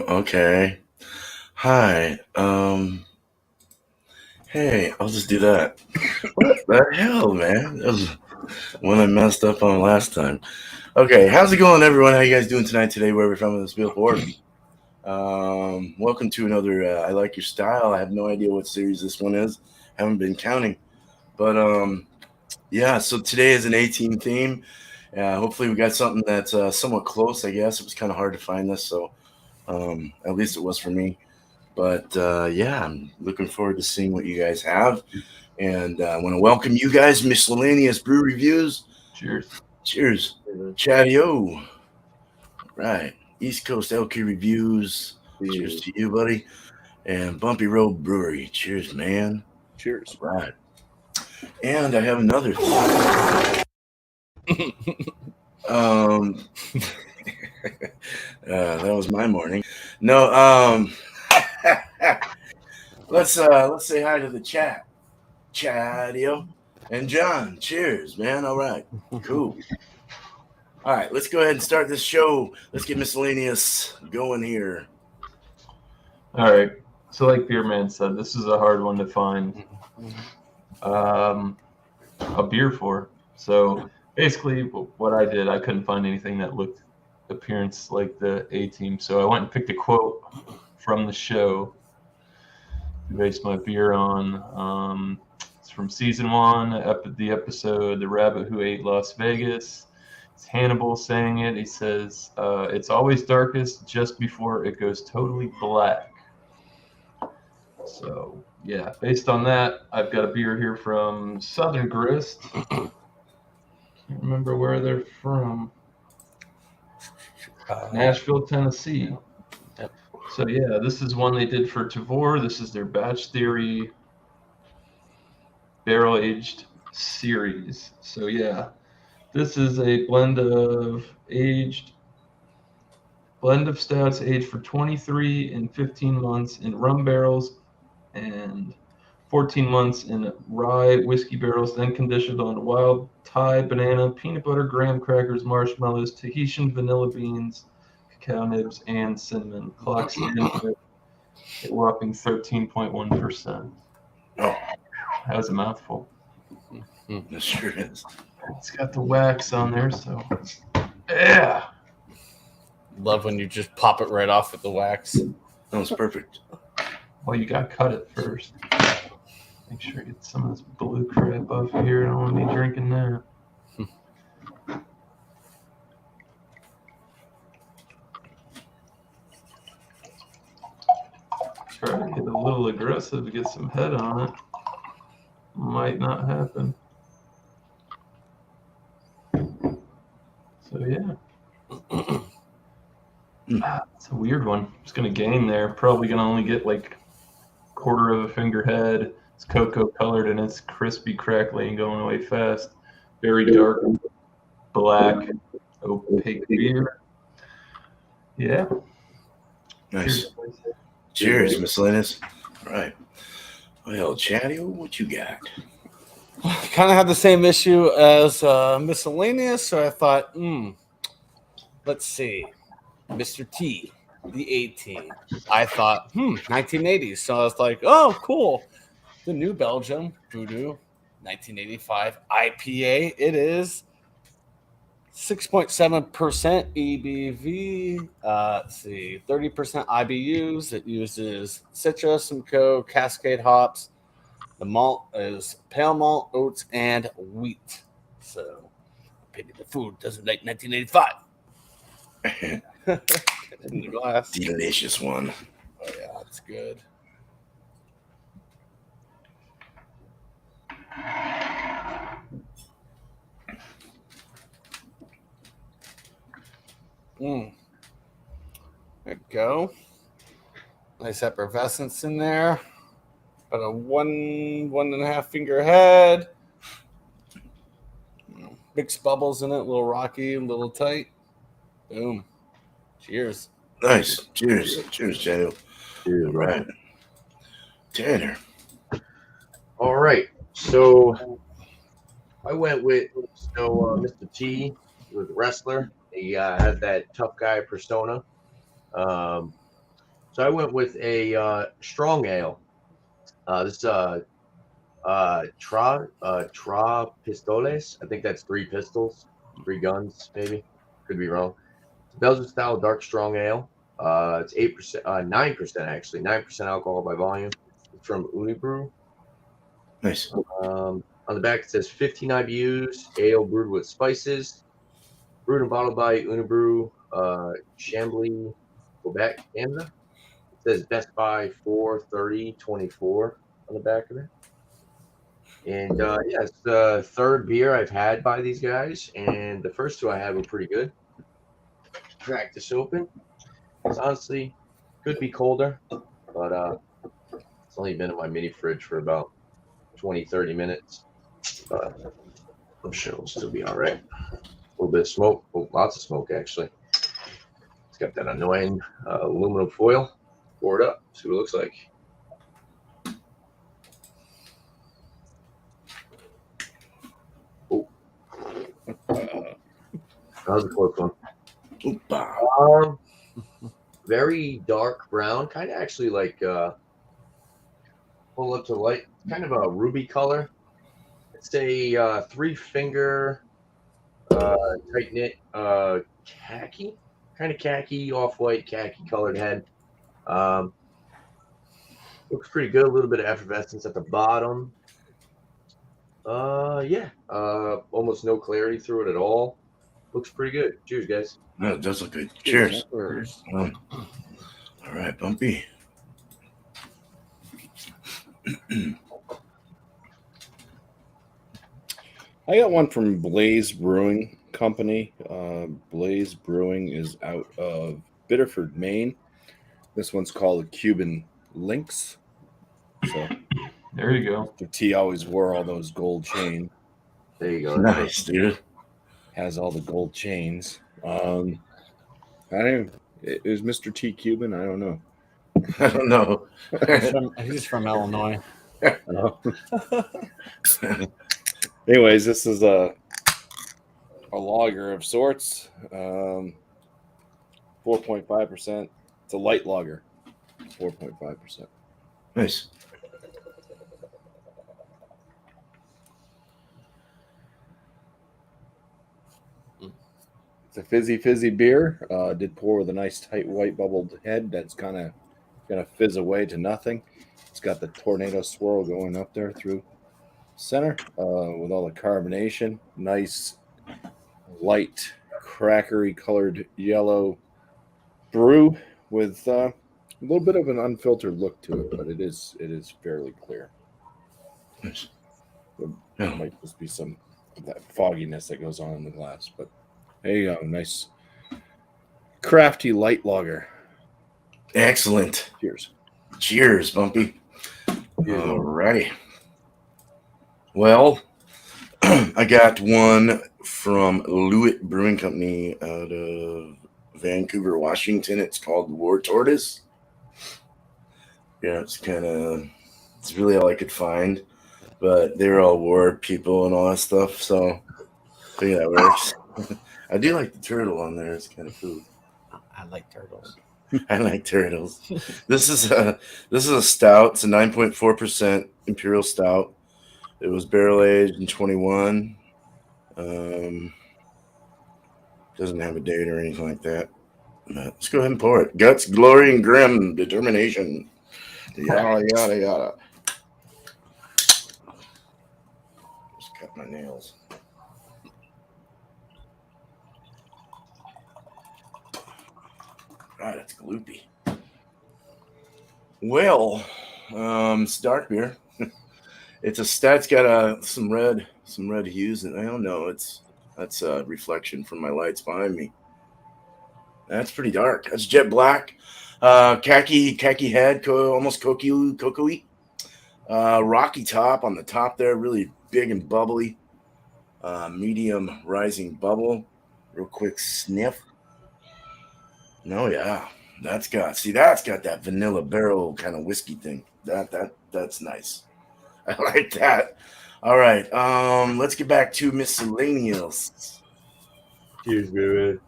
Okay. Hi. Hey, I'll just do that. What the hell, man? That was one I messed up on last time. Okay, how's it going, everyone? How you guys doing tonight, today, wherever you're from in this billboard? Welcome to another I Like Your Style. I have no idea what series this one is. Haven't been counting. But, yeah, so today is an 18 theme. Hopefully we got something that's somewhat close, I guess. It was kind of hard to find this, so at least it was for me. But yeah, I'm looking forward to seeing what you guys have. And I want to welcome you guys, Miscellaneous Brew Reviews. Cheers. Cheers. Chatty-o. Right. East Coast LK Reviews. Cheers to you, buddy. And Bumpy Road Brewery. Cheers, man. Cheers. All right. And I have another. That was my morning. No, let's say hi to the chat. Chatio and John. Cheers, man. All right. Cool. All right, let's go ahead and start this show. Let's get Miscellaneous going here. All right. So like Beer Man said, this is a hard one to find a beer for. So basically what I did, I couldn't find anything that looked appearance like the A-Team. So I went and picked a quote from the show to base my beer on. It's from season 1, the episode The Rabbit Who Ate Las Vegas. It's Hannibal saying it. He says, it's always darkest just before it goes totally black. So, yeah, based on that, I've got a beer here from Southern Grist. Can't remember where they're from. Nashville, Tennessee. Yep. So, yeah, this is one they did for Tavor. This is their Batch Theory barrel-aged series. So, yeah, this is a blend of stouts aged for 23 and 15 months in rum barrels and 14 months in rye whiskey barrels, then conditioned on wild Thai banana, peanut butter, graham crackers, marshmallows, Tahitian vanilla beans, cacao nibs, and cinnamon. Clocks in at a whopping 13.1%. Oh, that was a mouthful. It sure is. It's got the wax on there, so yeah. Love when you just pop it right off with the wax. That was perfect. Well, you got to cut it first. Make sure you get some of this blue crap off here. I don't want to be drinking that. Try to get a little aggressive to get some head on it. Might not happen. So, yeah. It's a weird one. It's going to gain there. Probably going to only get like quarter of a finger head. It's cocoa colored and it's crispy, crackly, and going away fast. Very dark, black, opaque beer. Yeah. Nice. Cheers, Miscellaneous. All right. Well, Chatty, what you got? Kind of had the same issue as Miscellaneous, so I thought, let's see. Mr. T, the A-Team. I thought, 1980s. So I was like, oh, cool. The New Belgium Voodoo 1985 IPA. It is 6.7% EBV. Let's see, 30% IBUs. It uses Citra, Simcoe, Cascade hops. The malt is pale malt, oats, and wheat. So, pity the food doesn't like 1985. In the glass. Delicious one. Oh, yeah, it's good. There you go. Nice effervescence in there. About a 1.5 finger head. Mixed bubbles in it, a little rocky, a little tight. Boom. Cheers. Nice. Cheers. Cheers, Daniel. Cheers, All bro. right. Tanner. All right. So I went with Mr. T, was a wrestler. He had that tough guy persona. So I went with a strong ale. This Tra Pistoles. I think that's 3 pistols, 3 guns, maybe. Could be wrong. It's a Belgian style dark strong ale. It's 8%, 9% actually, 9% alcohol by volume. It's from Unibrew. Nice. On the back it says 15 IBUs, ale brewed with spices, brewed and bottled by Unibrew, Chambly, Quebec, Canada. It says Best Buy 4/30/24 on the back of it. And yeah, it's the third beer I've had by these guys, and the first 2 I had were pretty good. Cracked this open. It's honestly could be colder, but it's only been in my mini fridge for about 20-30 minutes. But I'm sure it'll still be all right. A little bit of smoke, lots of smoke actually. It's got that annoying aluminum foil. Pour it up, see what it looks like. Oh, that was a close one. Opa. Very dark brown, kind of actually like pull up to the light, kind of a ruby color. It's a 3-finger tight knit khaki, kind of khaki, off-white khaki colored head. Looks pretty good. A little bit of effervescence at the bottom. Yeah. Almost no clarity through it at all. Looks pretty good. Cheers, guys. No, it does look good. Cheers. Cheers. All right, Bumpy. I got one from Blaze Brewing Company. Blaze Brewing is out of Biddeford, Maine. This one's called Cuban Links. So There you go. the T always wore all those gold chains. There you go. Nice, dude. Has all the gold chains. I don't know. Is Mr. T Cuban? I don't know. I don't know. He's from Illinois. Anyways, this is a lager of sorts. 4.5%. It's a light lager. 4.5%. Nice. It's a fizzy beer. Did pour with a nice tight white bubbled head that's kind of going to fizz away to nothing. It's got the tornado swirl going up there through center with all the carbonation. Nice light crackery colored yellow brew with a little bit of an unfiltered look to it, but it is fairly clear. Nice. There might just be some of that fogginess that goes on in the glass, but there you go. Nice crafty light lager. Excellent. Cheers. Cheers, Bumpy. All righty. Well, I got one from Lewitt Brewing Company out of Vancouver, Washington. It's called War Tortoise. Yeah, it's really all I could find, but they're all war people and all that stuff, so I think that works. I do like the turtle on there. It's kind of cool. I like turtles. I like turtles. This is a stout. It's a 9.4% imperial stout. It was barrel aged in 21. Doesn't have a date or anything like that. Let's go ahead and pour it. Guts, glory, and grim determination. Yada yada yada. Just cut my nails. God, it's gloopy. Well, it's dark beer. It's a stout. It's got some red hues, and I don't know. That's a reflection from my lights behind me. That's pretty dark. That's jet black, khaki head, almost cocoa-y. Rocky top on the top there, really big and bubbly. Medium rising bubble. Real quick sniff. No, yeah, that's got that vanilla barrel kind of whiskey thing. That's nice. I like that. All right, let's get back to miscellaneous. Cheers, baby.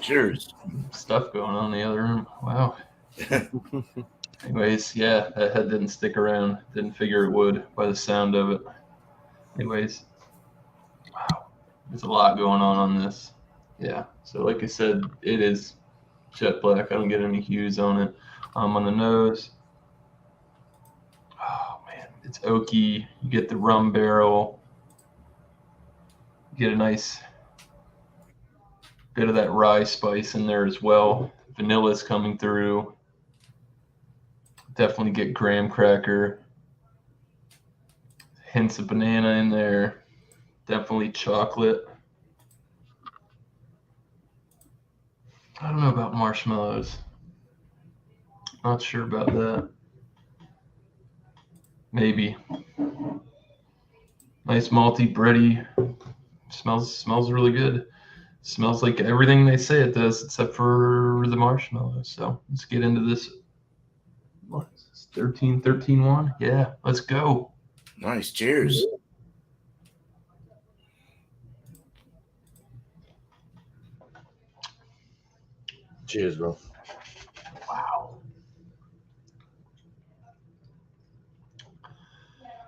Cheers. Stuff going on in the other room. Wow. Anyways, yeah, that head didn't stick around. Didn't figure it would by the sound of it. Anyways, wow, there's a lot going on this. Yeah, so like I said, it is jet black. I don't get any hues on it. On the nose, oh man, it's oaky. You get the rum barrel. You get a nice bit of that rye spice in there as well. Vanilla's coming through. Definitely get graham cracker. Hints of banana in there. Definitely chocolate. I don't know about marshmallows. Not sure about that. Maybe. Nice malty, bready. Smells really good. Smells like everything they say it does, except for the marshmallows. So let's get into this. What is this? 13-1? Yeah, let's go. Nice. Cheers. Cheers, bro. Wow.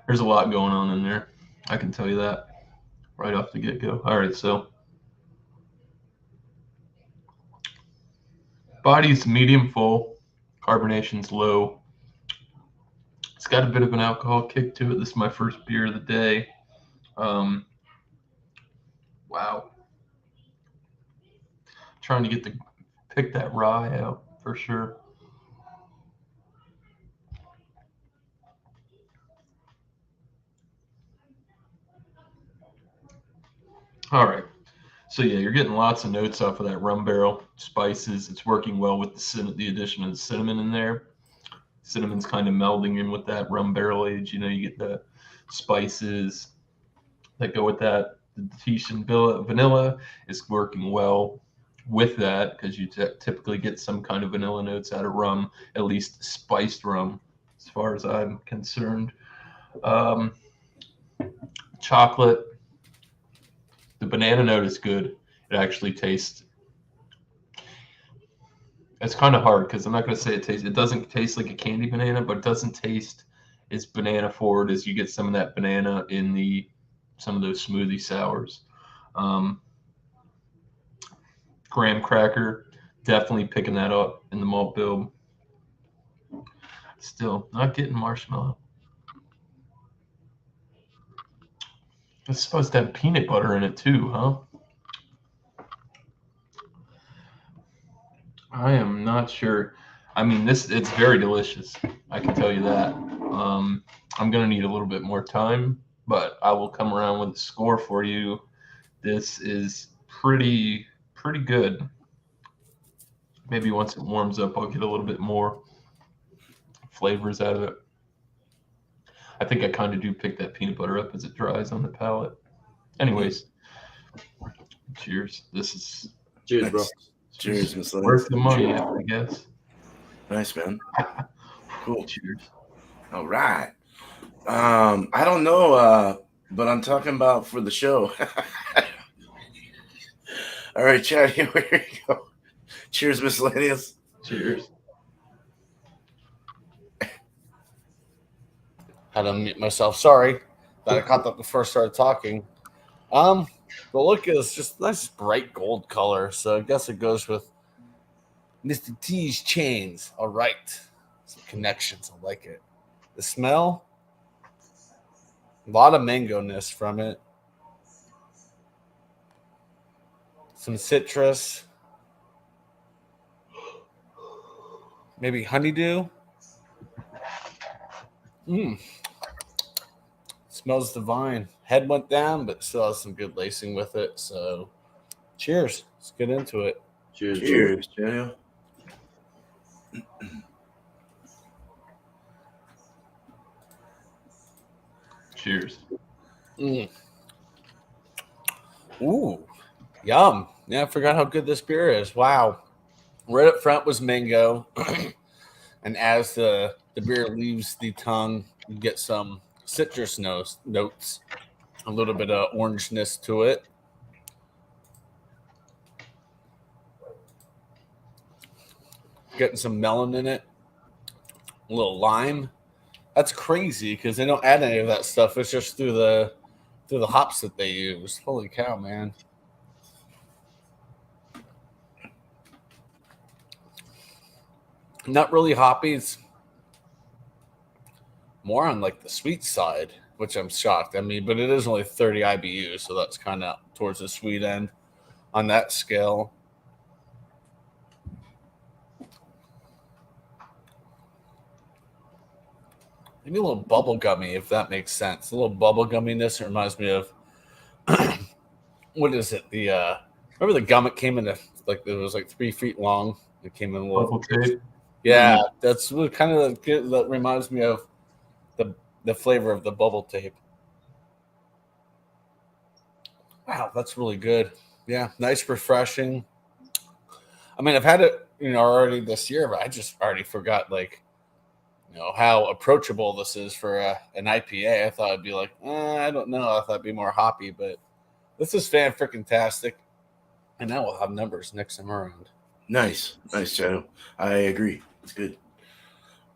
There's a lot going on in there. I can tell you that right off the get-go. All right, so body's medium full, carbonation's low. It's got a bit of an alcohol kick to it. This is my first beer of the day. Wow. Trying to pick that rye out for sure. All right. So yeah, you're getting lots of notes off of that rum barrel, spices. It's working well with the addition of the cinnamon in there. Cinnamon's kind of melding in with that rum barrel age. You know, you get the spices that go with that. The Tahitian vanilla is working well with that because you typically get some kind of vanilla notes out of rum, at least spiced rum, as far as I'm concerned. Chocolate. The banana note is good. It actually tastes. It's kind of hard because I'm not going to say it tastes. It doesn't taste like a candy banana, but it doesn't taste as banana forward as you get some of that banana in some of those smoothie sours. Graham cracker, definitely picking that up in the malt bill. Still not getting marshmallow. It's supposed to have peanut butter in it too, huh? I am not sure. I mean, it's very delicious. I can tell you that. I'm gonna need a little bit more time, but I will come around with a score for you. This is pretty good. Maybe once it warms up, I'll get a little bit more flavors out of it. I think I kind of do pick that peanut butter up as it dries on the palate. Anyways, cheers. This is Cheers, bro. Cheers, Miss worth the money, I guess. Nice, man. Cool. Cheers. All right. I don't know, but I'm talking about for the show. All right, Chad, here we go. Cheers, Miscellaneous. Cheers. Had to mute myself. Sorry that I caught that before I started talking. But look, it's just nice bright gold color. So I guess it goes with Mr. T's chains. All right. Some connections. I like it. The smell, a lot of mango-ness from it. Some citrus. Maybe honeydew. Smells divine. Head went down, but still has some good lacing with it. So, cheers. Let's get into it. Cheers. Cheers, Daniel. Cheers. Mm. Ooh, yum. Yeah, I forgot how good this beer is. Wow. Right up front was mango. And as the beer leaves the tongue, you get some citrus notes, a little bit of orangeness to it. Getting some melon in it, a little lime. That's crazy because they don't add any of that stuff. It's just through the hops that they use. Holy cow, man! Not really hoppy. It's more on like the sweet side, which I'm shocked. I mean, but it is only 30 IBU, so that's kind of towards the sweet end on that scale. Maybe a little bubble gummy, if that makes sense. A little bubble gumminess. It reminds me of what is it? The remember the gum? It came in like it was like 3 feet long. It came in a little. Bubble tape. Yeah, that's what kind of that reminds me of the flavor of the bubble tape. Wow, that's really good. Yeah, nice, refreshing. I mean, I've had it, already this year, but I just already forgot, like, how approachable this is for an IPA. I thought it'd be like, I don't know. I thought it'd be more hoppy, but this is fan-freaking-tastic. And now we'll have numbers next time around. Nice, Shadow. I agree. It's good.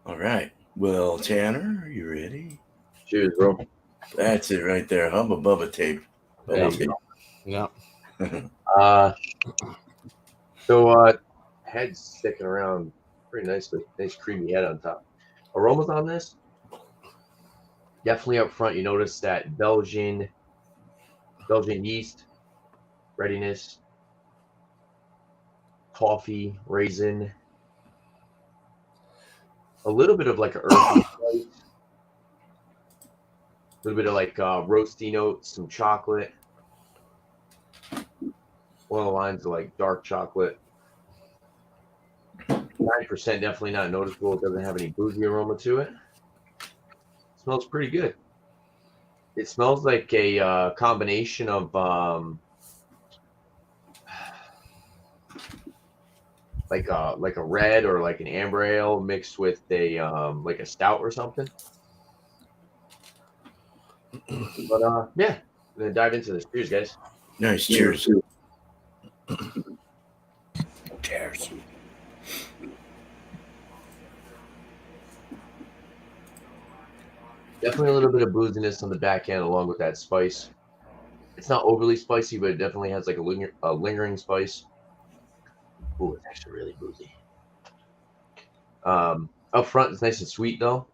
All right. Well, Tanner, are you ready? Cheers, bro. That's it right there. Hubba Bubba tape. There you Yeah. So head sticking around pretty nicely. Nice creamy head on top. Aromas on this, definitely up front. You notice that Belgian yeast, readiness, coffee, raisin, a little bit of like an earthy spice, a little bit of like roasty notes, some chocolate. One of the lines of like dark chocolate. 9% definitely not noticeable. It doesn't have any boozy aroma to it. Smells pretty good. It smells like a combination of like a red or like an amber ale mixed with a like a stout or something. But yeah, I'm gonna dive into this. Cheers, guys. Nice. Cheers. Cheers. Definitely a little bit of booziness on the back end along with that spice. It's not overly spicy, but it definitely has like a lingering spice. Ooh, it's actually really boozy. Up front, it's nice and sweet though.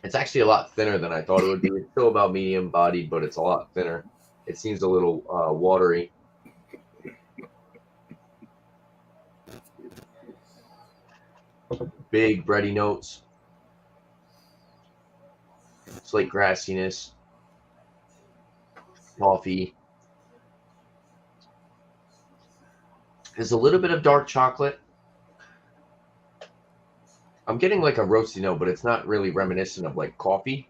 It's actually a lot thinner than I thought it would be. It's still about medium bodied, but it's a lot thinner. It seems a little watery. Big bready notes. Slight grassiness. Coffee. There's a little bit of dark chocolate. I'm getting like a roasty note, but it's not really reminiscent of like coffee.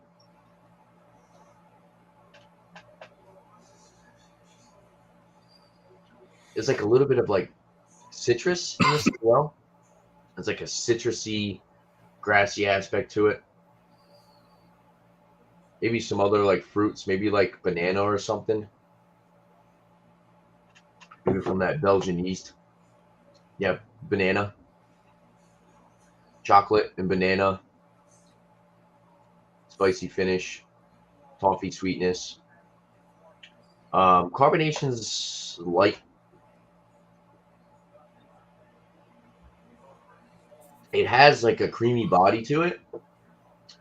There's like a little bit of like citrus in this as well. It's like a citrusy, grassy aspect to it. Maybe some other like fruits, maybe like banana or something. Maybe from that Belgian yeast. Yeah, banana. Chocolate and banana. Spicy finish. Toffee sweetness. Carbonation's light. It has like a creamy body to it,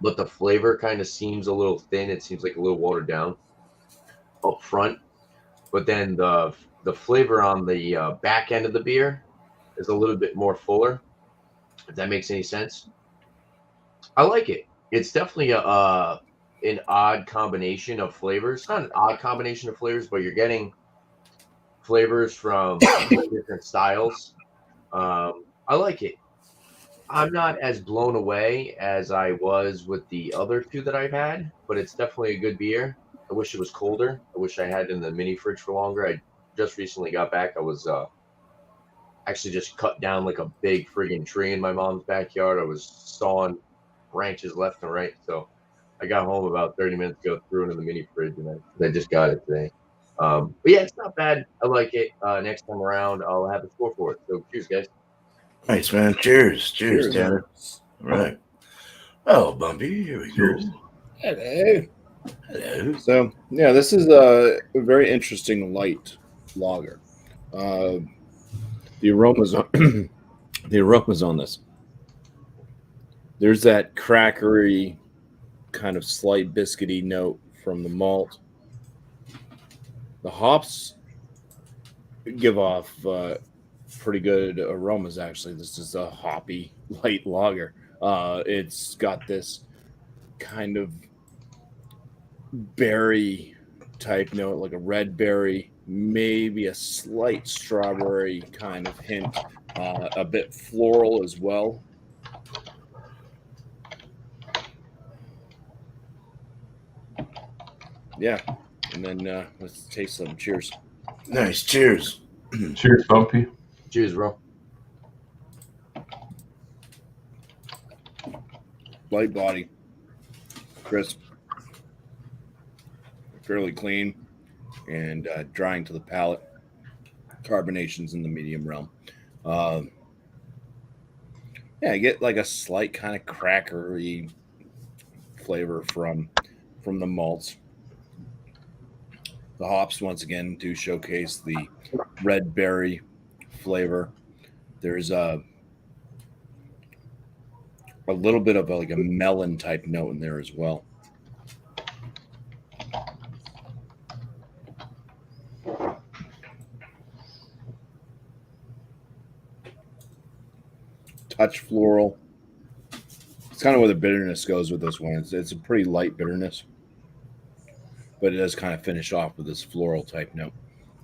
but the flavor kind of seems a little thin. It seems like a little watered down up front, but then the flavor on the back end of the beer is a little bit more fuller, if that makes any sense. I like it. It's definitely an odd combination of flavors. It's not an odd combination of flavors, but you're getting flavors from different styles. I like it. I'm not as blown away as I was with the other two that I've had, but it's definitely a good beer. I wish it was colder. I wish I had it in the mini fridge for longer. I just recently got back. I was actually just cut down like a big friggin' tree in my mom's backyard. I was sawing branches left and right. So I got home about 30 minutes ago, threw it in the mini fridge, and I just got it today. But yeah, it's not bad. I like it. Next time around, I'll have a score for it. So cheers, guys. Nice, man. Cheers. Cheers, Cheers. Tanner. All right. Oh, Bumpy, here we Cheers. go. Hello. Hello. So yeah, this is a very interesting light lager. The aromas on the aromas on this. There's that crackery kind of slight biscuity note from the malt. The hops give off pretty good aromas. Actually, this is a hoppy light lager. It's got this kind of berry type note, like a red berry, maybe a slight strawberry kind of hint, a bit floral as well. Yeah, and then let's taste some. Cheers. Nice. Cheers. Cheers, Bumpy. Cheers, bro. Light body, crisp, fairly clean, and drying to the palate. Carbonation's in the medium realm. Yeah, I get like a slight kind of crackery flavor from the malts. The hops once again do showcase the red berry flavor. There's a little bit of like a melon type note in there as well. Touch floral. It's kind of where the bitterness goes with this one. It's a pretty light bitterness, but it does kind of finish off with this floral type note.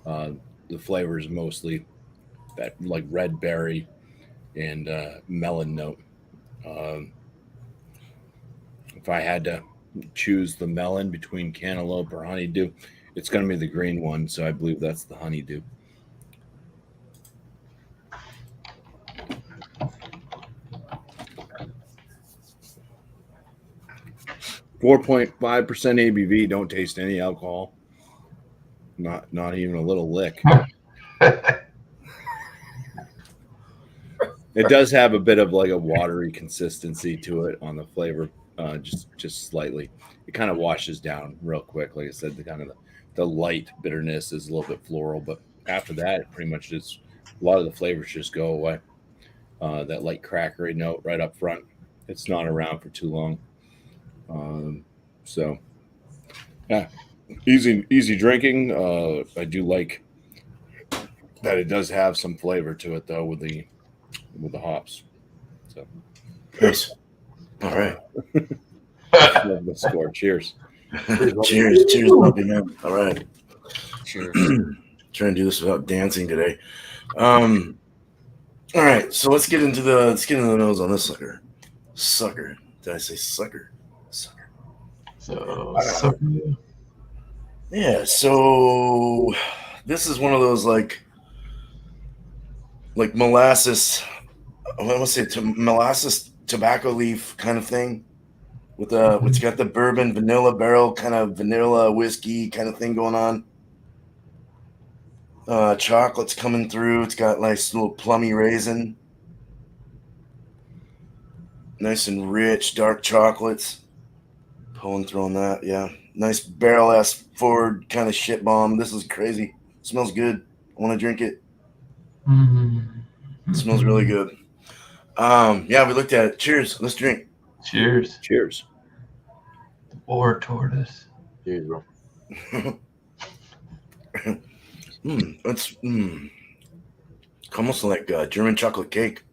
The flavor is mostly that like red berry and melon note. If I had to choose the melon between cantaloupe or honeydew, it's going to be the green one. So I believe that's the honeydew. 4.5% ABV. Don't taste any alcohol. Not even a little lick. It does have a bit of like a watery consistency to it on the flavor, just slightly. It kind of washes down real quick. Like I said, the light bitterness is a little bit floral, but after that, it pretty much just a lot of the flavors just go away. That light crackery note right up front, it's not around for too long. So yeah, easy drinking. I do like that it does have some flavor to it though with the hops. So Nice. All right. love the score. Cheers. Cheers. Cheers, Bumpy, man. All right. Cheers. Trying to do this without dancing today. All right, so let's get into the nose on this sucker. Sucker. Did I say sucker? Sucker. So Yeah, so this is one of those like molasses. I want to say molasses tobacco leaf kind of thing with it's got the bourbon vanilla barrel kind of vanilla whiskey kind of thing going on. Chocolate's coming through. It's got nice little plummy raisin. Nice and rich dark chocolates. Pulling through on that, yeah. Nice barrel ass forward kind of shit bomb. This is crazy. Smells good. I want to drink it. It smells really good. Yeah, we looked at it. Cheers. Let's drink. Cheers. Cheers. Or tortoise. Cheers, bro. It's almost like German chocolate cake.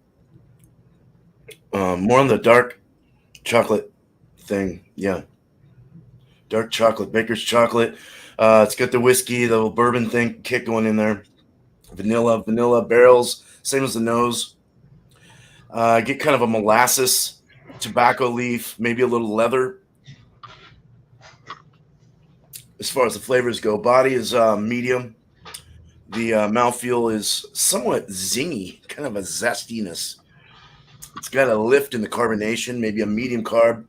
More on the dark chocolate thing. Yeah. Dark chocolate, baker's chocolate. It's got the whiskey, the little bourbon thing, kick going in there. Vanilla barrels, same as the nose. Get kind of a molasses, tobacco leaf, maybe a little leather. As far as the flavors go, body is medium. The mouthfeel is somewhat zingy, kind of a zestiness. It's got a lift in the carbonation, maybe a medium carb.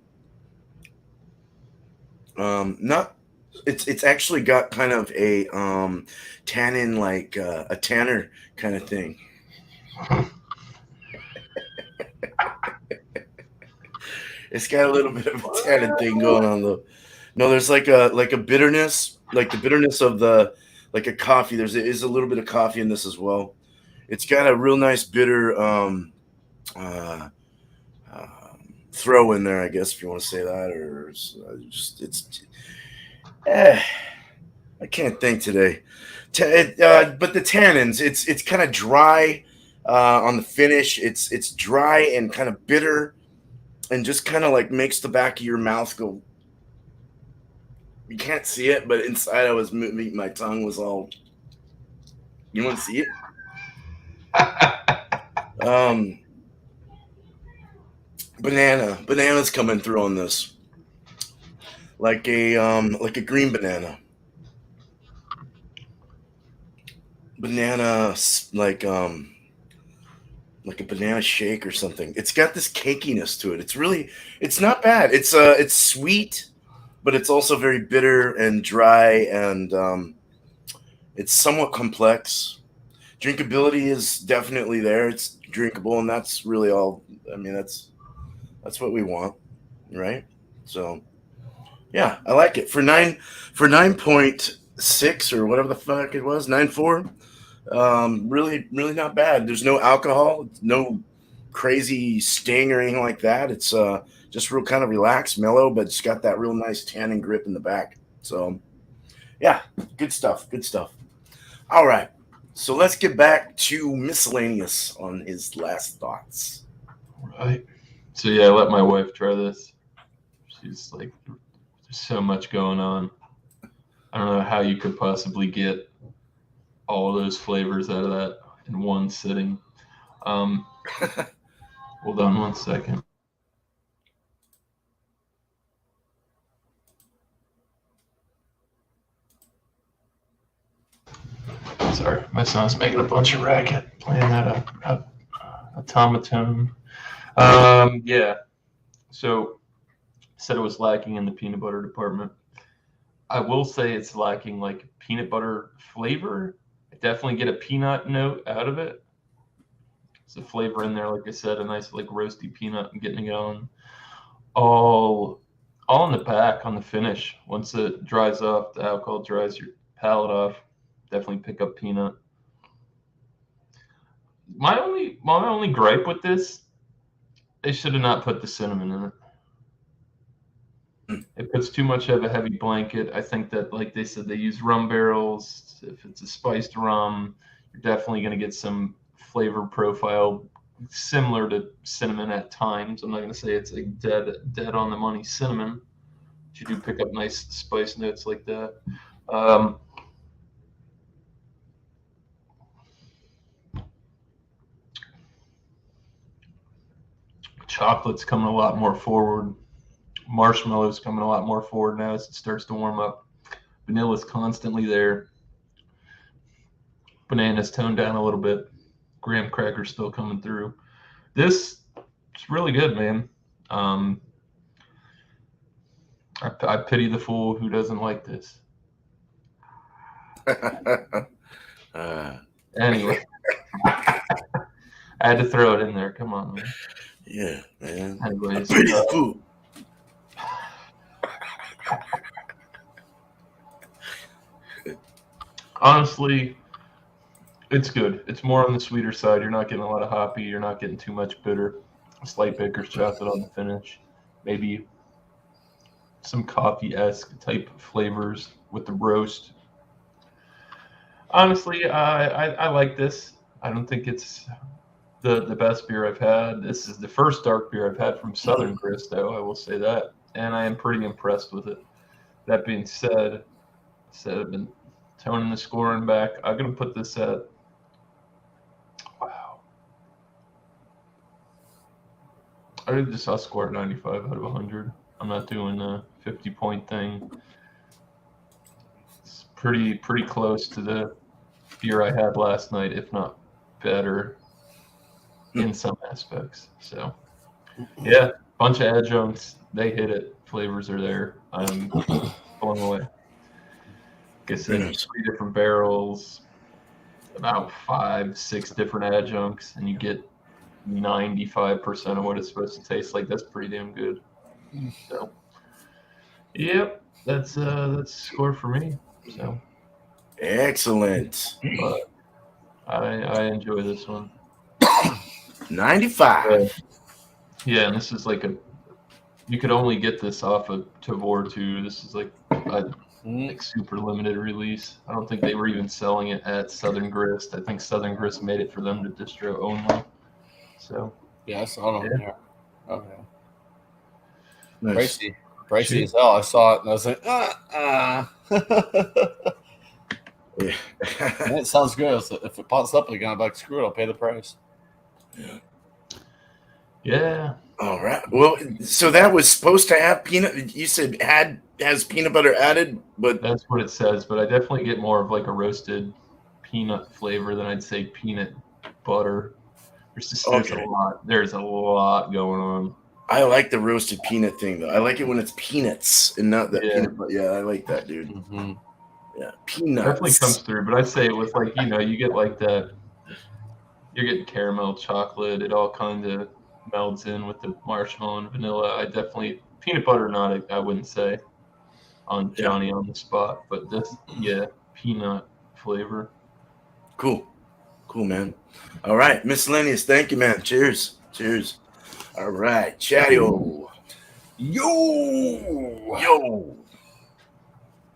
Not. It's actually got kind of a tannin, like a tanner kind of thing. It's got a little bit of a tannin thing going on though. No, there's like a bitterness, like the bitterness of the like a coffee. Is a little bit of coffee in this as well. It's got a real nice bitter uh, throw in there, I guess, if you want to say that, or just it's. Eh, I can't think today. But the tannins, it's kind of dry on the finish. It's dry and kind of bitter, and just kind of like makes the back of your mouth go. You can't see it, but inside I was moving. My tongue was all. You want to see it? Um, bananas coming through on this, like a green banana. Banana like a banana shake or something. It's got this cakiness to it. It's not bad. It's sweet, but it's also very bitter and dry, and it's somewhat complex. Drinkability is definitely there. It's drinkable, and that's really all. I mean, that's what we want, right? So yeah, I like it for 9.6 or whatever the fuck it was, 9.4. Really not bad. There's no alcohol, no crazy sting or anything like that. It's just real kind of relaxed, mellow, but it's got that real nice tannin grip in the back. So yeah, good stuff. Good stuff. All right. So let's get back to Miscellaneous on his last thoughts. Right. So yeah, I let my wife try this. She's like, there's so much going on. I don't know how you could possibly get all of those flavors out of that in one sitting. Hold on one second. Sorry, my son's making a bunch of racket playing that automaton. Yeah. So said it was lacking in the peanut butter department. I will say it's lacking like peanut butter flavor. I definitely get a peanut note out of it. There's a flavor in there, like I said, a nice like roasty peanut and getting it on all in the back on the finish. Once it dries off, the alcohol dries your palate off. Definitely pick up peanut. My only gripe with this, they should have not put the cinnamon in it. It puts too much of a heavy blanket. I think that, like they said, they use rum barrels. If it's a spiced rum, you're definitely going to get some flavor profile similar to cinnamon at times. I'm not going to say it's like dead on the money cinnamon. But you do pick up nice spice notes like that. Chocolate's coming a lot more forward. Marshmallow's coming a lot more forward now as it starts to warm up. Vanilla's constantly there. Banana's toned down a little bit. Graham cracker's still coming through. This is really good, man. I pity the fool who doesn't like this. Anyway, I had to throw it in there. Come on, man. Yeah, man. Anyways, Pity the fool. Honestly, it's good. It's more on the sweeter side. You're not getting a lot of hoppy. You're not getting too much bitter. A slight baker's chocolate on the finish. Maybe some coffee-esque type flavors with the roast. Honestly, I like this. I don't think it's the best beer I've had. This is the first dark beer I've had from Southern Grist, though. I will say that, and I am pretty impressed with it. That being said, I've been toning the scoring back. I'm gonna put this at I'll score 95 out of 100. I'm not doing a 50-point thing. It's pretty close to the beer I had last night, if not better in some aspects. So, yeah, bunch of adjuncts. They hit it. Flavors are there. I'm blown away. Like I said, 3 different barrels, about 5-6 different adjuncts, and you get 95% of what it's supposed to taste like. That's pretty damn good. So, yep, that's score for me. So, Excellent. but I enjoy this one. 95. Yeah, and this is like you could only get this off of Tavor too. This is like a super limited release. I don't think they were even selling it at Southern Grist. I think Southern Grist made it for them to distro only. So yeah, I saw it on there. Okay. Nice. Pricey as hell. I saw it and I was like, Yeah. Man, it sounds good. So if it pops up again, I'm like, screw it, I'll pay the price. Yeah. All right. Well, so that was supposed to have peanut. You said has peanut butter added, but That's what it says. But I definitely get more of like a roasted peanut flavor than I'd say peanut butter. There's a lot going on. I like the roasted peanut thing though. I like it when it's peanuts and not that peanut butter. Yeah, I like that, dude. Mm-hmm. Yeah, peanuts definitely comes through. But I'd say with like you get like that. You're getting caramel, chocolate. It all kind of melds in with the marshmallow and vanilla. I definitely peanut butter. I wouldn't say on Johnny on the spot, but this peanut flavor. Cool, man. All right, Miscellaneous. Thank you, man. Cheers. All right, Chatio. Yo.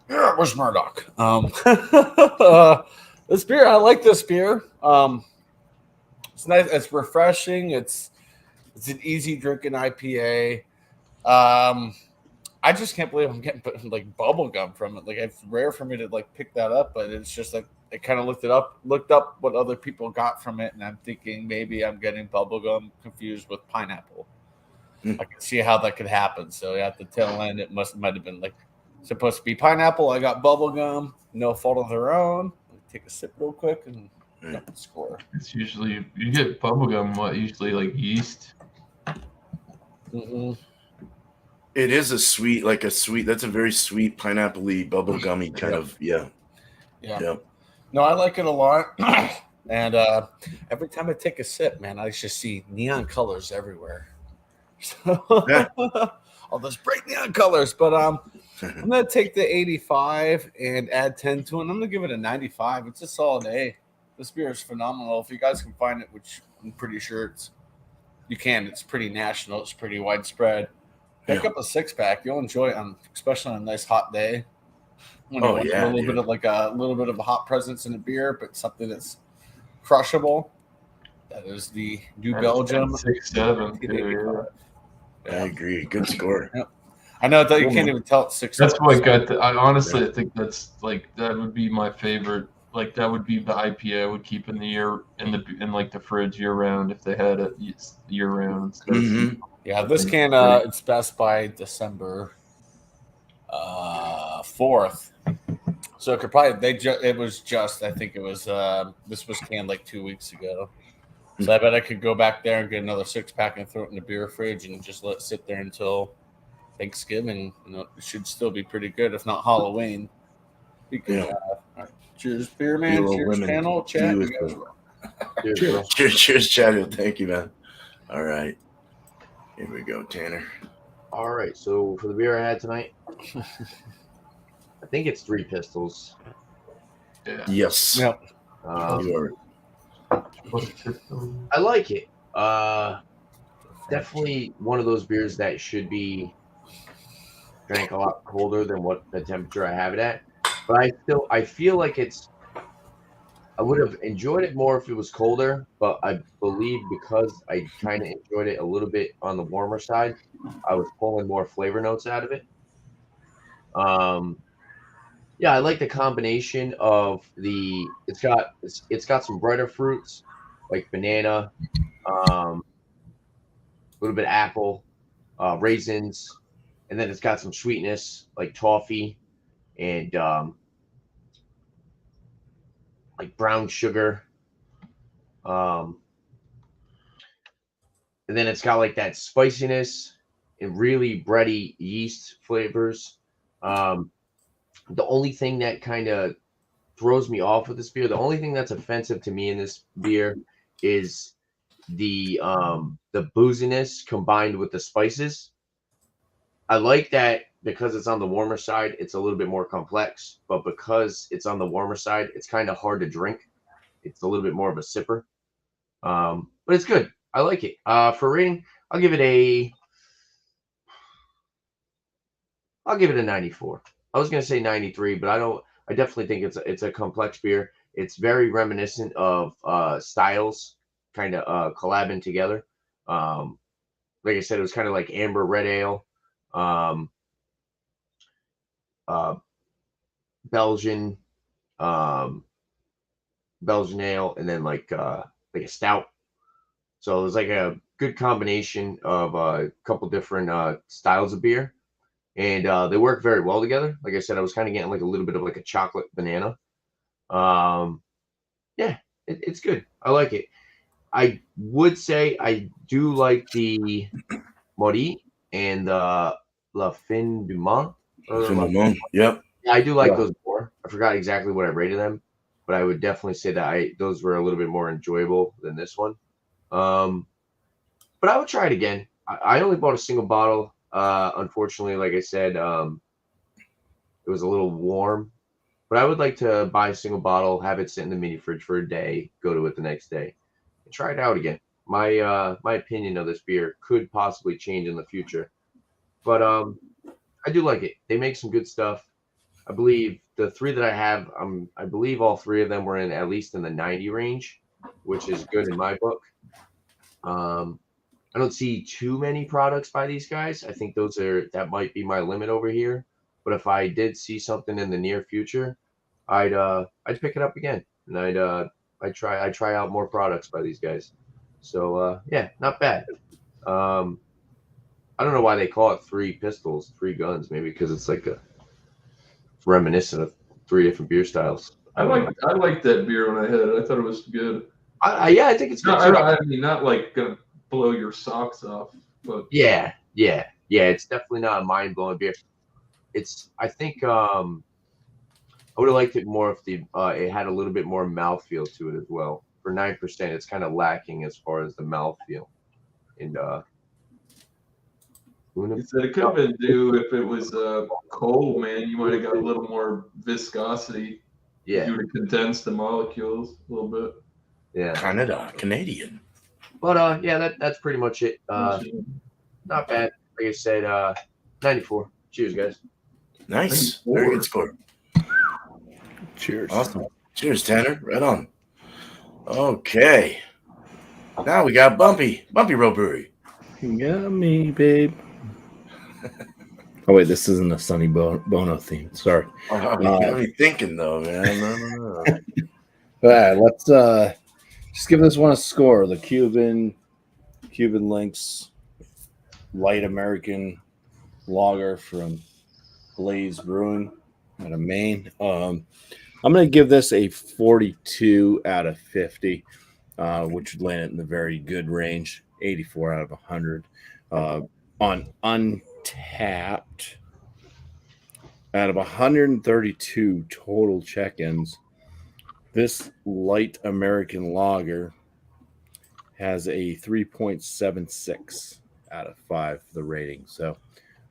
Yeah, where's Murdoch? This beer, I like this beer. It's nice. It's refreshing. It's an easy drinking IPA. I just can't believe I'm getting like bubble gum from it. Like it's rare for me to like pick that up, but it's just like I kind of looked up what other people got from it, and I'm thinking maybe I'm getting bubble gum confused with pineapple. I can see how that could happen. So at the tail end, it might have been like supposed to be pineapple. I got bubble gum, no fault of their own. Take a sip real quick and score. It's usually you get bubblegum. Usually like yeast. Mm-hmm. It is that's a very sweet pineapple-y, bubblegummy kind of, yeah. No, I like it a lot. And every time I take a sip, man, I just see neon colors everywhere. All those bright neon colors. But I'm going to take the 85 and add 10 to it. I'm going to give it a 95. It's a solid A. This beer is phenomenal. If you guys can find it, which I'm pretty sure you can. It's pretty national. It's pretty widespread. Pick up a 6-pack. You'll enjoy it, especially on a nice hot day. When you want a little bit of a hot presence in a beer, but something that's crushable. That is the New Belgium 6-7. I agree. Good score. Yep. I know that you can't even tell it's 6. That's what got. I think that's like that would be my favorite. Like that would be the IPA I would keep in the fridge year round if they had it year round. Mm-hmm. Yeah, this can it's best by December 4th. So it could probably it was just I think it was this was canned like 2 weeks ago. So I bet I could go back there and get another 6-pack and throw it in the beer fridge and just let it sit there until Thanksgiving. It should still be pretty good, if not Halloween. Cheers, beer man. Cheers, channel. Chat. Cheers, Chad. Thank you, man. All right. Here we go, Tanner. All right. So for the beer I had tonight, I think it's Three Pistols. Yeah. Yes. Yep. I like it. Definitely one of those beers that should be drank a lot colder than what the temperature I have it at. But I feel like I would have enjoyed it more if it was colder, but I believe because I kind of enjoyed it a little bit on the warmer side, I was pulling more flavor notes out of it. Yeah, I like the combination of it's got some brighter fruits like banana, little bit of apple, raisins, and then it's got some sweetness like toffee and like brown sugar. Um, and then it's got like that spiciness and really bready yeast flavors. The only thing that kind of throws me off with this beer, the only thing that's offensive to me in this beer is the booziness combined with the spices. I like that because it's on the warmer side, it's a little bit more complex, but because it's on the warmer side, it's kind of hard to drink. It's a little bit more of a sipper. But it's good. I like it. For rating, I'll give it a 94. I was gonna say 93, but I definitely think it's a complex beer. It's very reminiscent of styles kind of collabing together. Like I said, it was kind of like amber red ale, um, uh, Belgian, um, Belgian ale, and then like a stout. So it was like a good combination of a couple different styles of beer, and they work very well together. Like I said, I was kind of getting like a little bit of like a chocolate banana. Um, yeah, it's good. I like it. I would say I do like the Mori and the La Fin du Monde. Yep. Yeah, I do like Yeah. those more. I forgot exactly what I rated them, but I would definitely say that those were a little bit more enjoyable than this one. Um, but I would try it again. I only bought a single bottle. Unfortunately, like I said, it was a little warm. But I would like to buy a single bottle, have it sit in the mini fridge for a day, go to it the next day, and try it out again. My opinion of this beer could possibly change in the future, but I do like it. They make some good stuff. I believe the three that I have, I believe all three of them were in at least in the 90 range, which is good in my book. Um, I don't see too many products by these guys. I think that might be my limit over here. But if I did see something in the near future, I'd pick it up again, and I'd try out more products by these guys. So yeah, not bad. Um, I don't know why they call it three pistols, three guns. Maybe because it's like a reminiscent of three different beer styles. I liked that beer when I had it. I thought it was good. Yeah, I think it's good No, too. I mean, not like gonna blow your socks off, but Yeah. It's definitely not a mind blowing beer. I think I would have liked it more if it had a little bit more mouthfeel to it as well. For 9%, it's kind of lacking as far as the mouthfeel. And he said it could have been due if it was cold, man. You might have got a little more viscosity. yeah, You would have condensed the molecules a little bit. yeah. Canada, Canadian. But yeah, that's pretty much it. Not bad. Like I said, 94. Cheers, guys. Nice. Very good score. Cheers. Awesome. Cheers, Tanner. Right on. Okay. Now we got Bumpy Road Brewery. You got me, babe. Oh wait, this isn't a Sonny Bono theme. Sorry. Oh, you got me thinking though, man. No. All right, let's just give this one a score. The Cuban Links Light American Lager from Blaze Brewing out of Maine. I'm going to give this a 42 out of 50, which would land it in the very good range, 84 out of 100. On Untapped, out of 132 total check-ins, this light American lager has a 3.76 out of 5 for the rating. So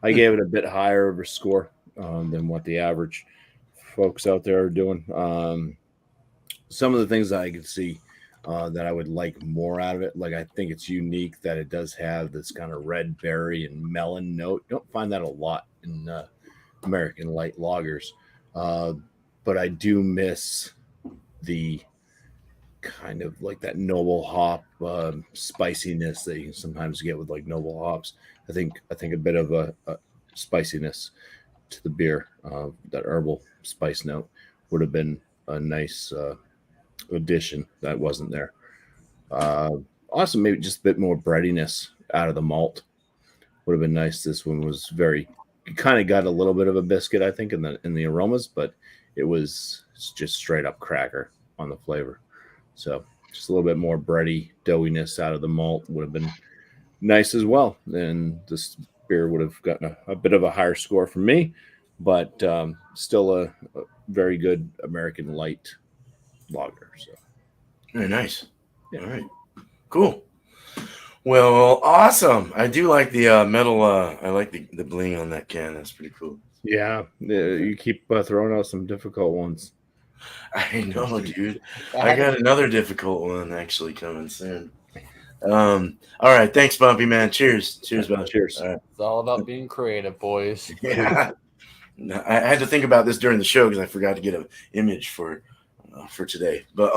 I gave it a bit higher of a score than what the average folks out there are doing. Some of the things that I could see that I would like more out of it, like I think it's unique that it does have this kind of red berry and melon note. You don't find that a lot in American light lagers, but I do miss the kind of like that noble hop spiciness that you can sometimes get with like noble hops. I think a bit of a spiciness to the beer, that herbal spice note would have been a nice addition that wasn't there. Also, maybe just a bit more breadiness out of the malt. Would have been nice. This one was very kind of got a little bit of a biscuit, I think, in the aromas, but it's just straight up cracker on the flavor. So just a little bit more bready doughiness out of the malt would have been nice as well. And this beer would have gotten a bit of a higher score from me, but still a very good American light lager. So Very nice. Yeah. All right. Cool. Well, awesome. I do like the metal. I like the bling on that can. That's pretty cool. yeah, you keep throwing out some difficult ones. I know, dude. I got another difficult one actually coming soon. All right. Thanks, Bumpy, man. Cheers. Cheers, bud. Cheers. All right. It's all about being creative, boys. Yeah. I had to think about this during the show because I forgot to get an image for today. But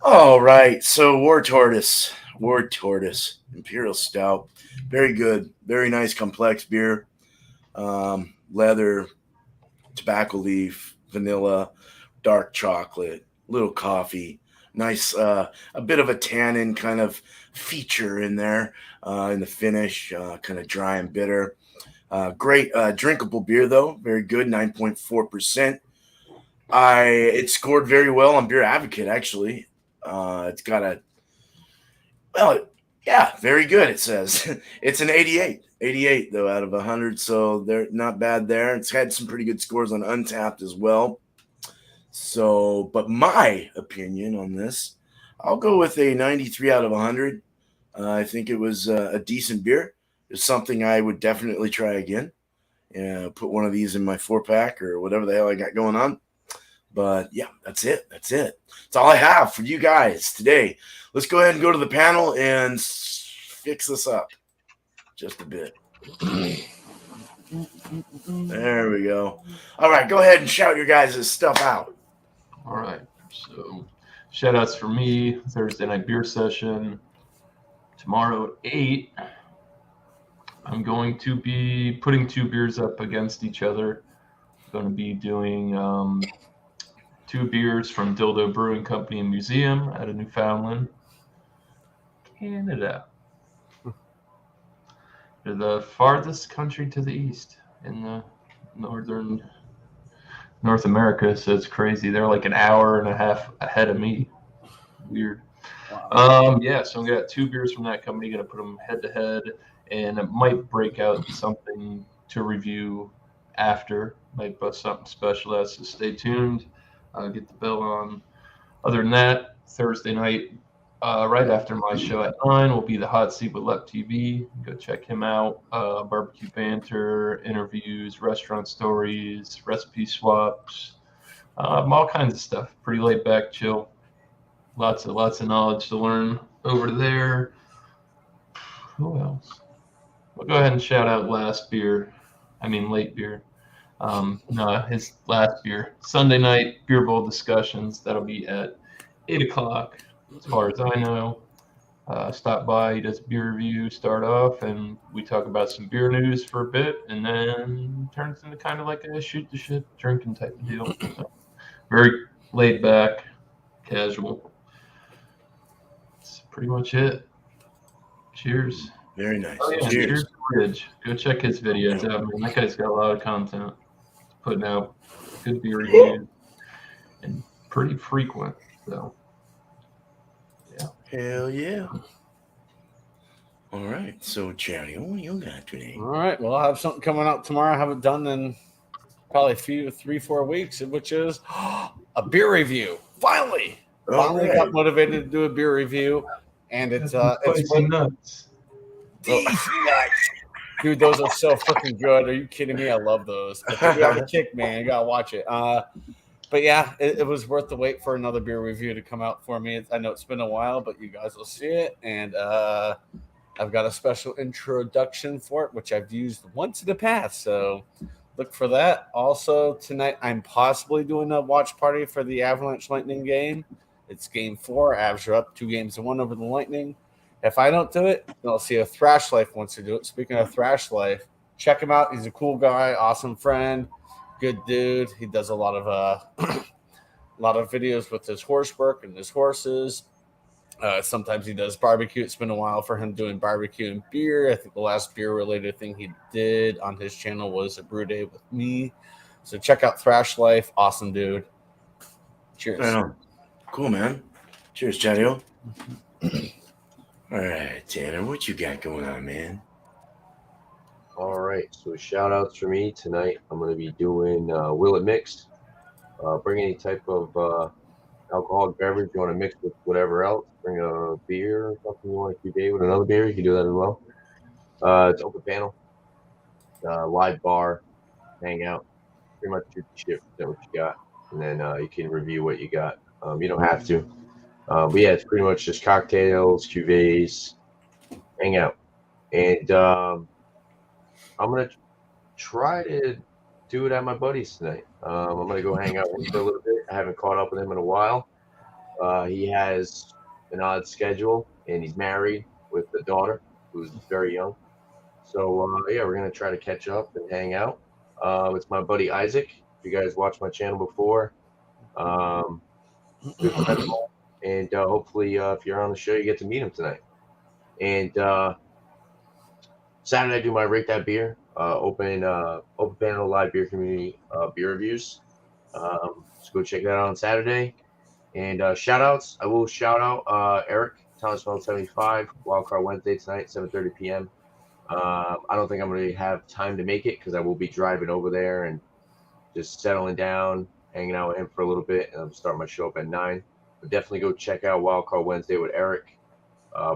all right. So War Tortoise, Imperial Stout, very good, very nice, complex beer. Leather, tobacco leaf, vanilla, dark chocolate, little coffee. Nice, a bit of a tannin kind of feature in there in the finish, kind of dry and bitter. Great drinkable beer though, very good, 9.4%. It scored very well on Beer Advocate actually. It's got very good. It says it's an 88 though out of 100, so they're not bad there. It's had some pretty good scores on Untapped as well. So, but my opinion on this, I'll go with a 93 out of 100. I think it was a decent beer. It's something I would definitely try again. Put one of these in my 4-pack or whatever the hell I got going on. But yeah, that's it. That's all I have for you guys today. Let's go ahead and go to the panel and fix this up just a bit. There we go. All right, go ahead and shout your guys' stuff out. All right. So shout outs for me. Thursday night beer session. Tomorrow at 8. I'm going to be putting 2 beers up against each other. I'm going to be doing 2 beers from Dildo Brewing Company and Museum out of Newfoundland, Canada. They're the farthest country to the east in the North America, so it's crazy. They're like an hour and a half ahead of me. Weird. Wow. So I'm got 2 beers from that company. Going to put them head to head, and it might break out something to review after. Might bust something special. So stay tuned. Get the bell on. Other than that, Thursday night, right after my show at 9, will be the Hot Seat with Lep TV. Go check him out. Barbecue banter, interviews, restaurant stories, recipe swaps, all kinds of stuff. Pretty laid back, chill. Lots of knowledge to learn over there. Who else? We'll go ahead and shout out late beer. His last beer. Sunday night beer bowl discussions. That'll be at 8 o'clock, as far as I know. Stop by. He does a beer review, start off, and we talk about some beer news for a bit, and then turns into kind of like a shoot the shit drinking type of deal. So, very laid back, casual. That's pretty much it. Cheers. Very nice. Oh, yeah, cheers to Ridge. Go check his videos out, man. That guy's got a lot of content. He's putting out good beer reviews and pretty frequent. So, yeah. Hell yeah. All right. So, Jerry, what you got today? All right. Well, I have something coming out tomorrow. I haven't done in probably 3-4 weeks, which is a beer review. Finally got motivated to do a beer review, and it's nuts. Dude, those are so freaking good. Are you kidding me? I love those. If you have a kick, man, you gotta watch it. But yeah, it was worth the wait for another beer review to come out for me. I know it's been a while, but you guys will see it, and I've got a special introduction for it, which I've used once in the past. So look for that. Also tonight, I'm possibly doing a watch party for the Avalanche Lightning game. It's game 4. Avs are up 2-1 over the Lightning. If I don't do it, then I'll see if Thrash Life wants to do it. Speaking of Thrash Life, check him out. He's a cool guy, awesome friend, good dude. He does a lot of videos with his horse work and his horses. Sometimes he does barbecue. It's been a while for him doing barbecue and beer. I think the last beer related thing he did on his channel was a brew day with me. So check out Thrash Life. Awesome dude. Cheers. Right on. Cool, man. Cheers, Chatio. All right, Tanner, what you got going on, man? All right, so shout outs for me tonight. I'm going to be doing Will It Mixed. Bring any type of alcoholic beverage you want to mix with whatever else. Bring a beer or something you want to keep with another beer. You can do that as well. It's open panel, live bar, hang out, pretty much shoot the shit, present what you got, and then you can review what you got. You don't have to. But yeah, it's pretty much just cocktails, cuvées, hang out. And I'm going to try to do it at my buddy's tonight. I'm going to go hang out with him for a little bit. I haven't caught up with him in a while. He has an odd schedule, and he's married with a daughter who's very young. So, yeah, we're going to try to catch up and hang out. It's my buddy Isaac. If you guys watched my channel before, good friend of mine. And hopefully, if you're on the show, you get to meet him tonight. And Saturday, I do my Rate That Beer, open panel live beer community beer reviews. So go check that out on Saturday. And shout outs, I will shout out Eric, Thomas 75, Wildcard Wednesday tonight, 7:30 p.m. I don't think I'm going to have time to make it because I will be driving over there and just settling down, hanging out with him for a little bit, and I'm starting my show up at 9. But definitely go check out Wildcard Wednesday with Eric.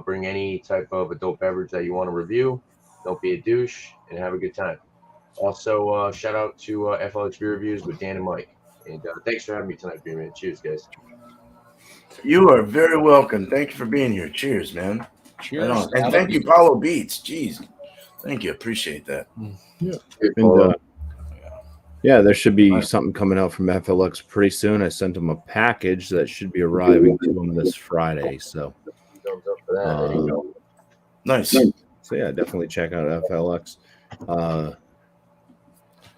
Bring any type of adult beverage that you want to review. Don't be a douche, and have a good time. Also, shout out to FLX Beer Reviews with Dan and Mike. And thanks for having me tonight, Beer Man. Cheers, guys. You are very welcome. Thank you for being here. Cheers, man. Cheers. Right on. And thank you, Paulo Beats. Jeez. Thank you. Appreciate that. Yeah. And, yeah, there should be something coming out from FLX pretty soon. I sent them a package that should be arriving to them this Friday. So, Thumbs up for that. There you go. Nice. So yeah, definitely check out FLX.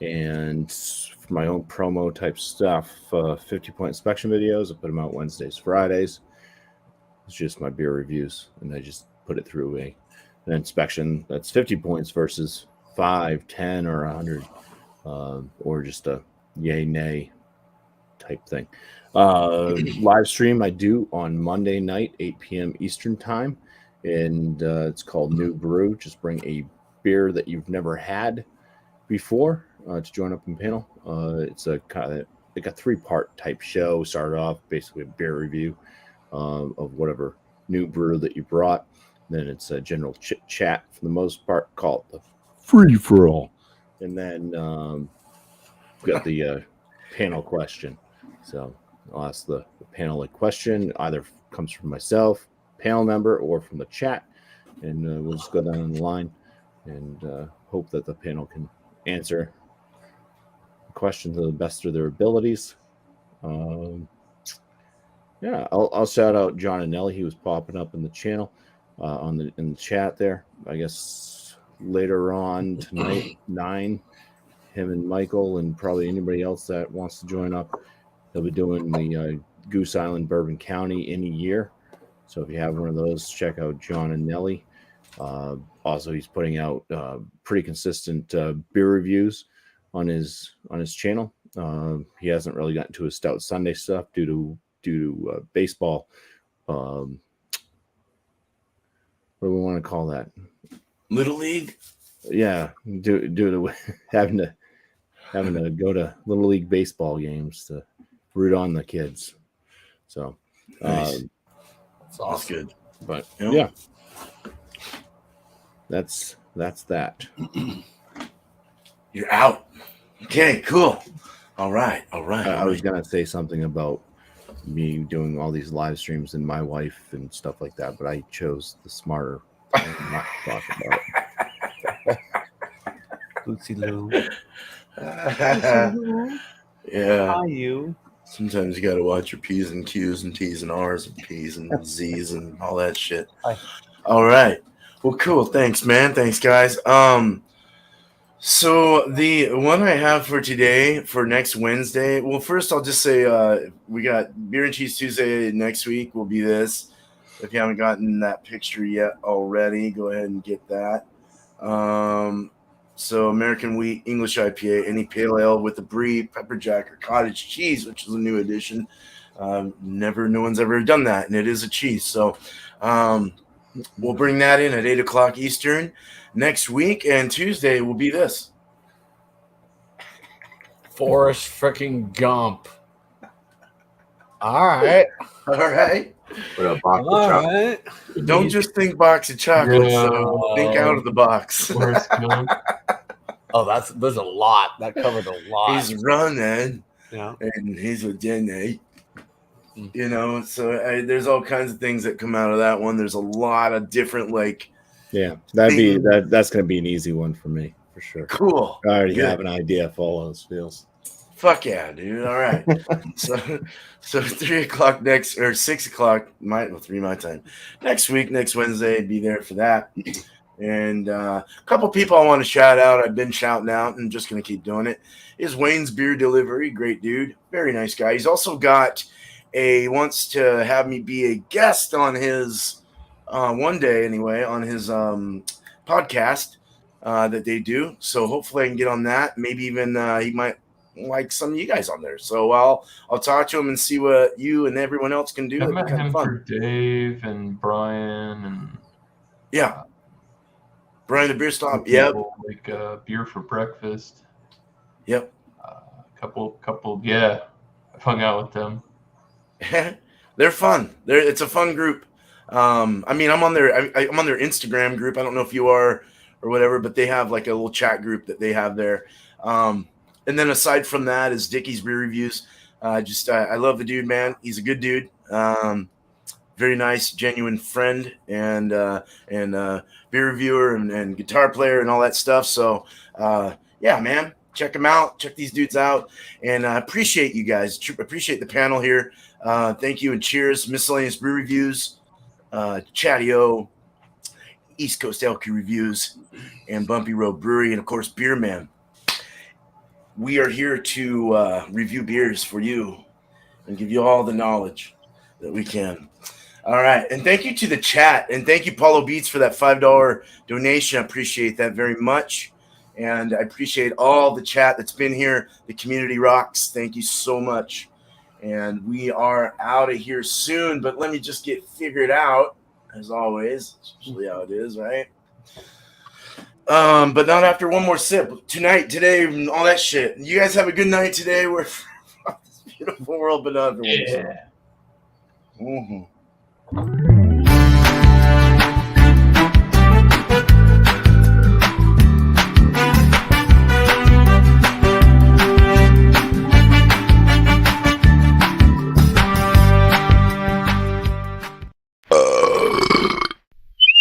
And for my own promo type stuff, 50-point inspection videos. I put them out Wednesdays, Fridays. It's just my beer reviews, and I just put it through an inspection that's 50 points versus 5, 10, or 100, or just a yay nay type thing. Live stream I do on Monday night, 8 p.m. Eastern time, and it's called New Brew. Just bring a beer that you've never had before to join up in panel. It's a kind of like a 3-part type show. Started off basically a beer review of whatever new brew that you brought. Then it's a general chit chat for the most part, called the free for all, and then we've got the panel question. So I'll ask the panel a question, either comes from myself, panel member, or from the chat, and we'll just go down the line and hope that the panel can answer the question to the best of their abilities. Yeah, I'll shout out John and Nelly. He was popping up in the channel, in the chat there. I guess later on tonight, 9, him and Michael and probably anybody else that wants to join up. He'll be doing the Goose Island Bourbon County in a year. So if you have one of those, check out John and Nelly. Also, he's putting out pretty consistent beer reviews on his channel. He hasn't really gotten to his Stout Sunday stuff due to baseball. What do we want to call that? Little League? Yeah, due to having to go to Little League baseball games to root on the kids. So Nice. That's awesome. That's good. But Yep. yeah, that's that. You're out. Okay, cool. All right. I was gonna say something about me doing all these live streams and my wife and stuff like that, but I chose the smarter thing not to talk about it. Lucy Lou. Yeah. How are you? Sometimes you got to watch your P's and Q's and T's and R's and P's and Z's and all that shit. Hi. All right. Well, cool. Thanks, man. Thanks, guys. So the one I have for today, for next Wednesday, well, first I'll just say we got Beer and Cheese Tuesday next week will be this. If you haven't gotten that picture yet already, go ahead and get that. So American Wheat English IPA, any pale ale with the brie, pepper jack, or cottage cheese, which is a new addition. No one's ever done that, and it is a cheese. So we'll bring that in at 8 o'clock Eastern next week, and Tuesday will be this. Forrest freaking Gump. All right. All right. With a box of All chocolate. right. Don't just think box of chocolate. Yeah. So think out of the box. Forrest Gump. Oh, there's a lot. That covered a lot. He's running, Yeah. and he's with Jenny. You know, so there's all kinds of things that come out of that one. There's a lot of different, like, Yeah, that's going to be an easy one for me for sure. cool. I already Good. have an idea of all those feels. Fuck yeah, dude. All right. so 3 o'clock next, or 6 o'clock, 3 my time. Next Wednesday, be there for that. And a couple people I want to shout out. I've been shouting out and just going to keep doing it. Is Wayne's Beer Delivery. Great dude. Very nice guy. He's also got wants to have me be a guest on his, one day anyway, on his podcast that they do. So hopefully I can get on that. Maybe even he might like some of you guys on there. So I'll talk to him and see what you and everyone else can do. I It'd be met kind of him fun. for Dave and Brian and Yeah. Brian the Beer Stop. people, Yep. like beer for breakfast. Yep. Couple. Yeah, I've hung out with them. They're fun. It's a fun group. I mean, I'm on their Instagram group. I don't know if you are or whatever, but they have like a little chat group that they have there. And then aside from that is Dickie's Beer Reviews. I love the dude, man. He's a good dude. Very nice, genuine friend and beer reviewer and guitar player and all that stuff. So yeah, man, check them out. Check these dudes out. And I appreciate you guys. Appreciate the panel here. Thank you and cheers. Miscellaneous Brew Reviews, Chatty-O, East Coast LQ Reviews, and Bumpy Road Brewery, and of course Beer Man. We are here to review beers for you and give you all the knowledge that we can. All right. And thank you to the chat. And thank you, Paulo Beats, for that $5 donation. I appreciate that very much. And I appreciate all the chat that's been here. The community rocks. Thank you so much. And we are out of here soon. But let me just get figured out, as always. It's usually how it is, right? But not after one more sip. Tonight, today, and all that shit. You guys have a good night today. We're from this beautiful world, but not after one sip. Yeah. Mm-hmm.